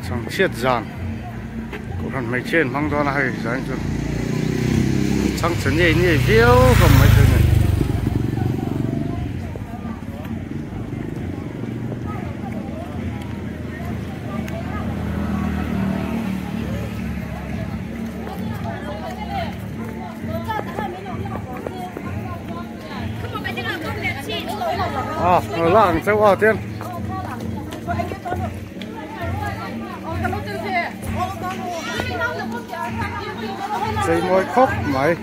chẳng chiết giàn cũng còn mấy trên phong to này dáng cho chẳng chấn nhẹ nhẹ phiếu không mấy thứ này ở làng sẽ vào tiên dây môi khóc mày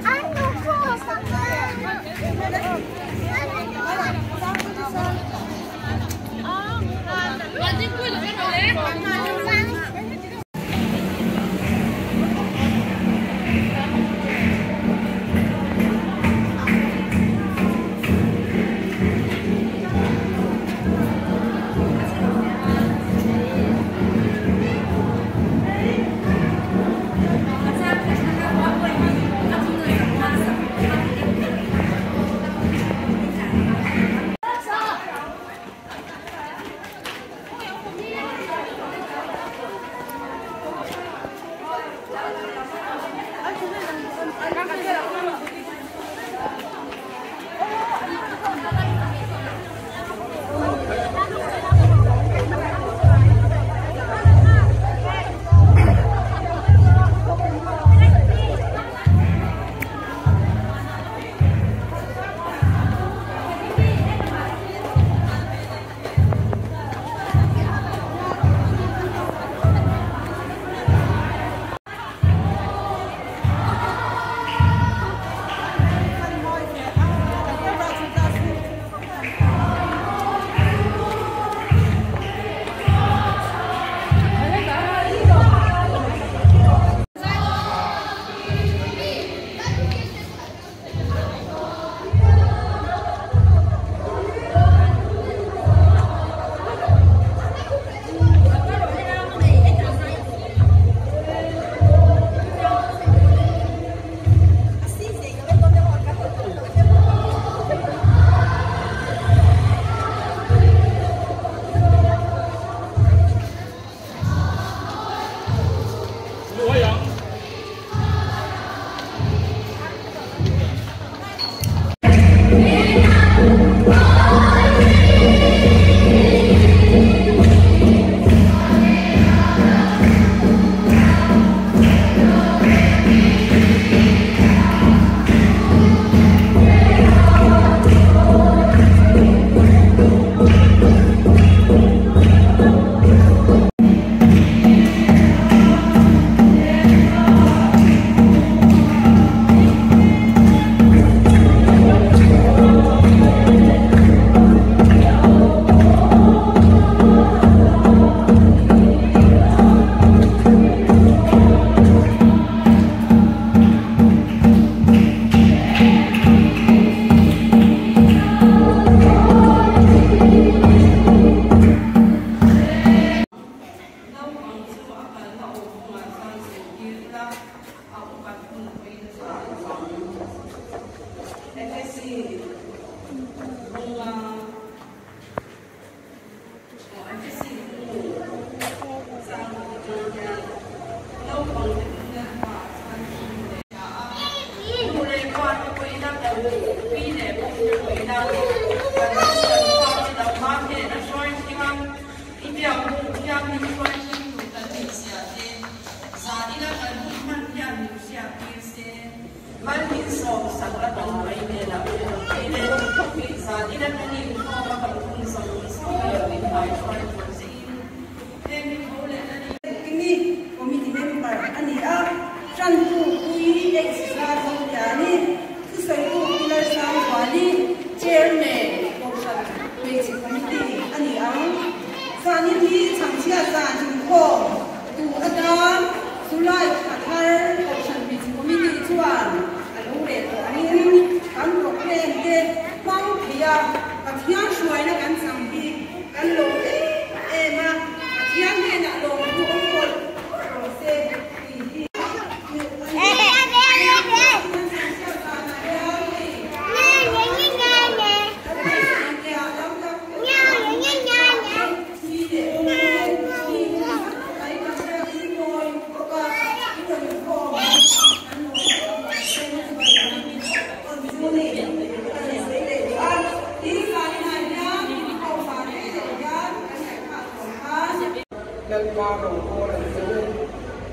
qua rồng cô lần thứ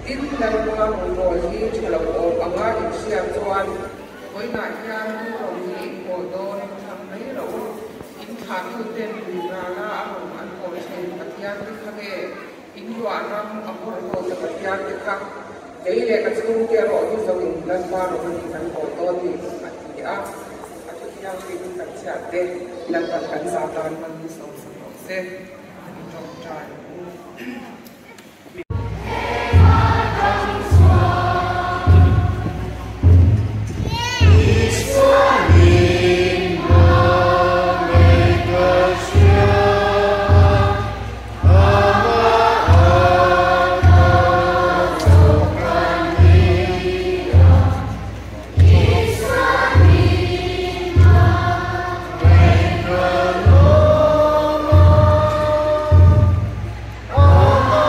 ít lần qua rồng cô hi chủ lập ổ bằng ngã hình xiêm chuan với ngại nhan thu rồng hi cổ đôn thằng mấy rồng in thản thu tên vì ra la rồng ăn cổ trên bát yan đi khage in dọa năm ăn cổ cổ trên bát yan đi khang đấy là cái sự kia rồi thì giống lần qua rồng hi thằng cổ đôn thì ăn thì ăn yang itu tak siapa lakukan sahabat manusia se trong trai Oh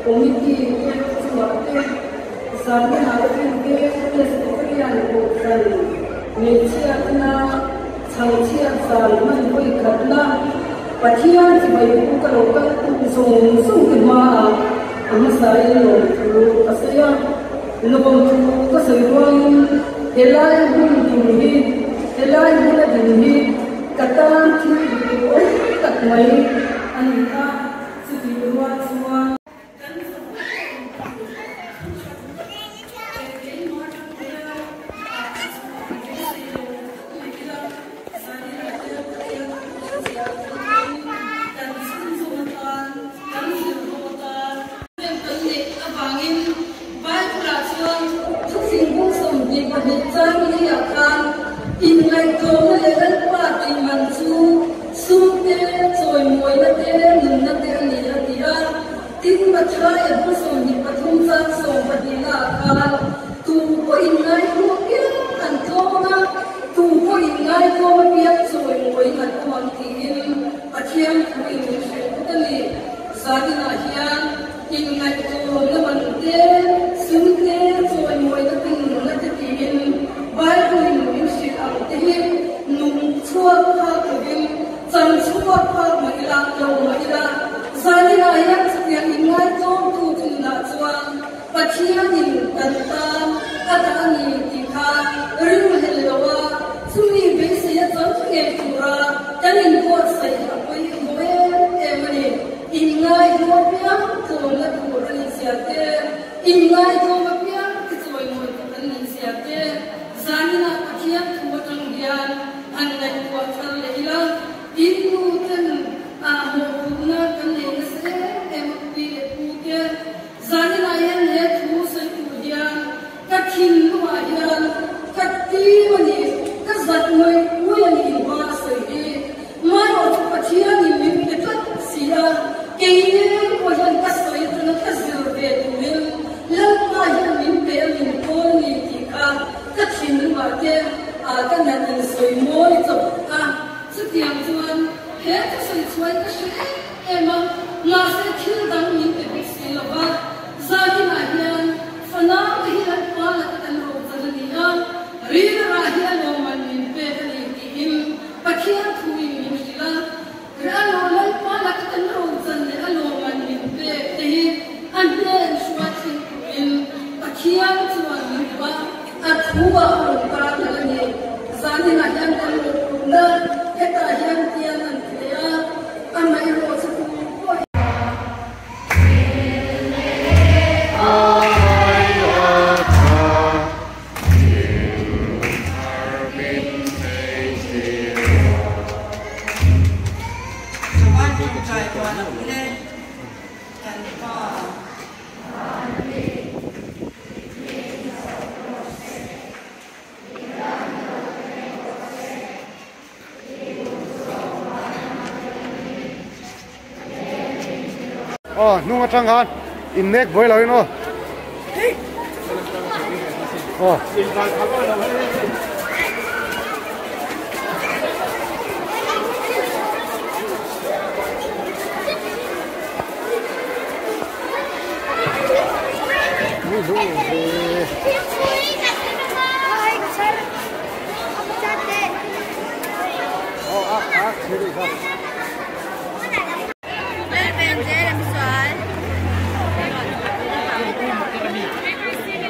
committee ke chuate sarne halatin ke secretariat ko san mechia na changchia sal man koi khatna pathian chi bai ku ka lokal tu sung ki ma ama sai lo tu asaya lobom tu ka sai ruang helai bun tu hi helai bun din hi katan chi ko tak mai anita chi ruwa chuwa nung atang han in nek boy lo no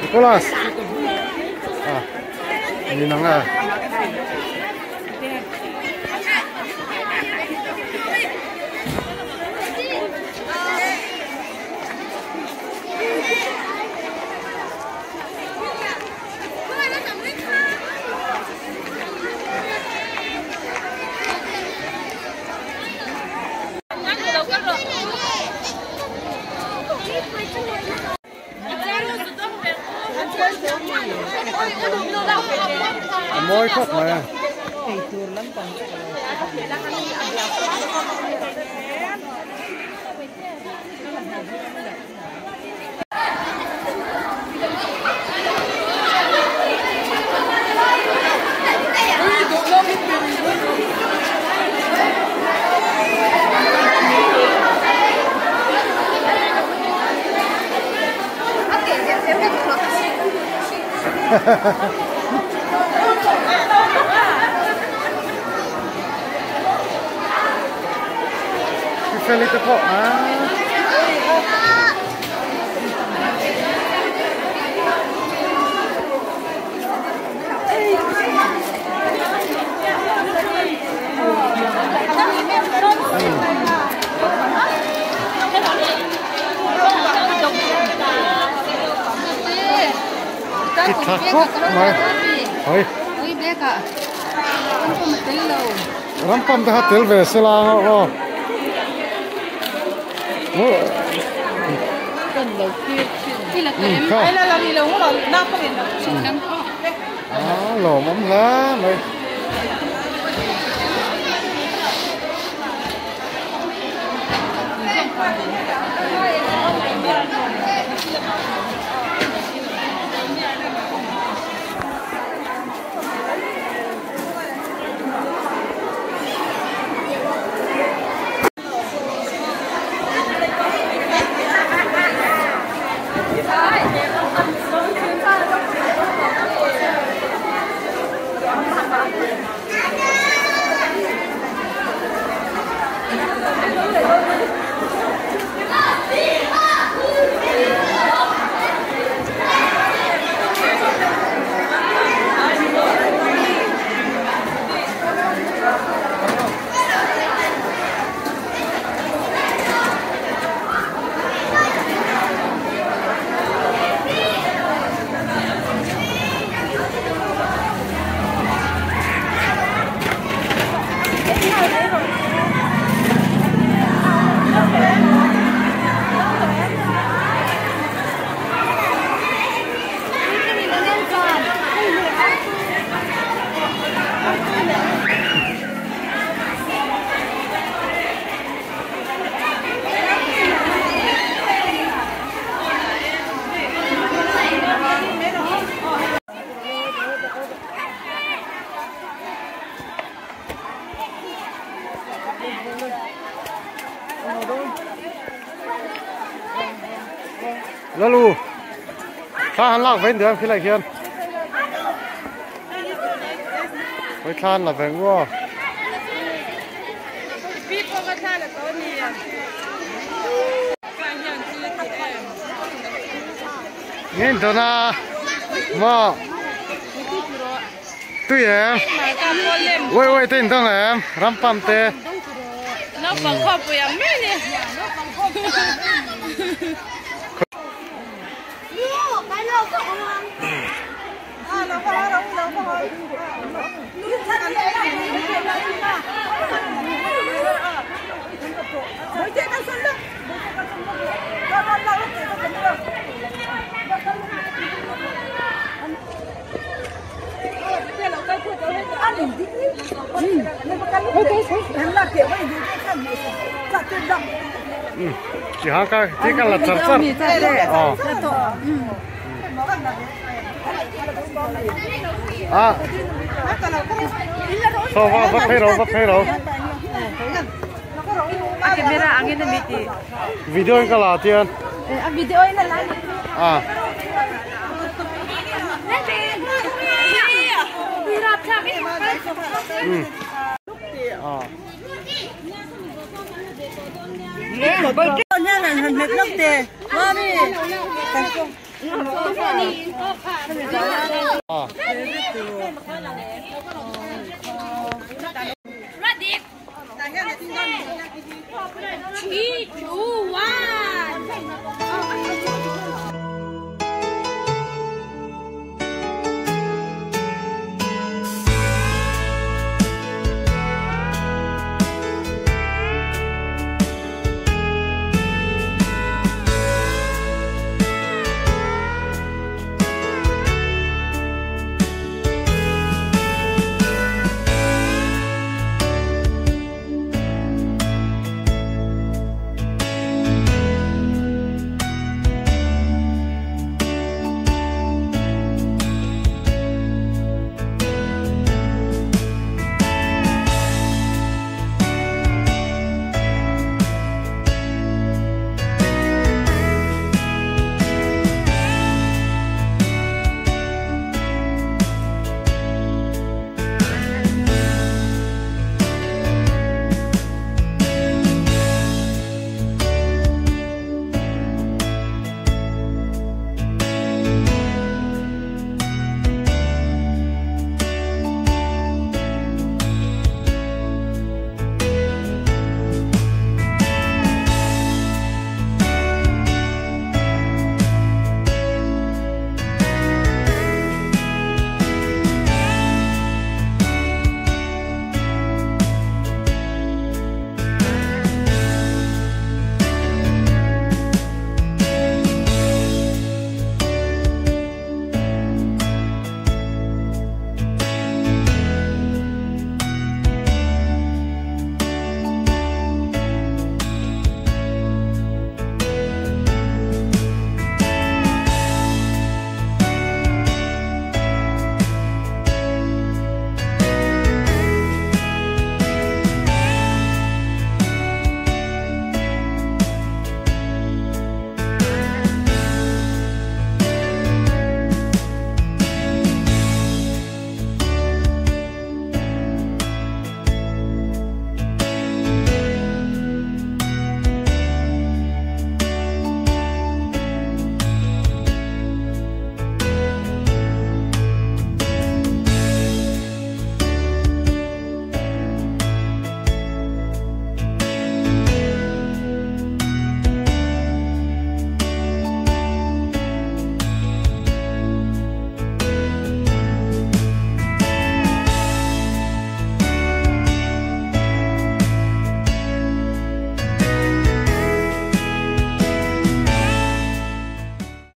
Nicolas. Ini na nga. Môi khóc mà. Felita po, Thịt khóc mà, ôi, ôi bé cả, không có một tí đâu. Rắm pam ta hát về xe la ho. Cần đầu kia, chỉ là cái em, ai là đi lâu rồi, đau không biết đâu, xin đâm khó. Lỗ mắm lá này. Lalu, khan lạc với đường khi lại khiên, với khan là phải mua. Nhìn tôi na, mà, tụi em, ôi tên tôi em, ram pam te. Nó bằng khoa bùi ấm nè. Chỉ hai cái, chỉ cái là chặt chặt. So what payroll? Camera angin na miti. Video ka la tiyan. Video na lang. Hirap sabi. Ready? 3, 2,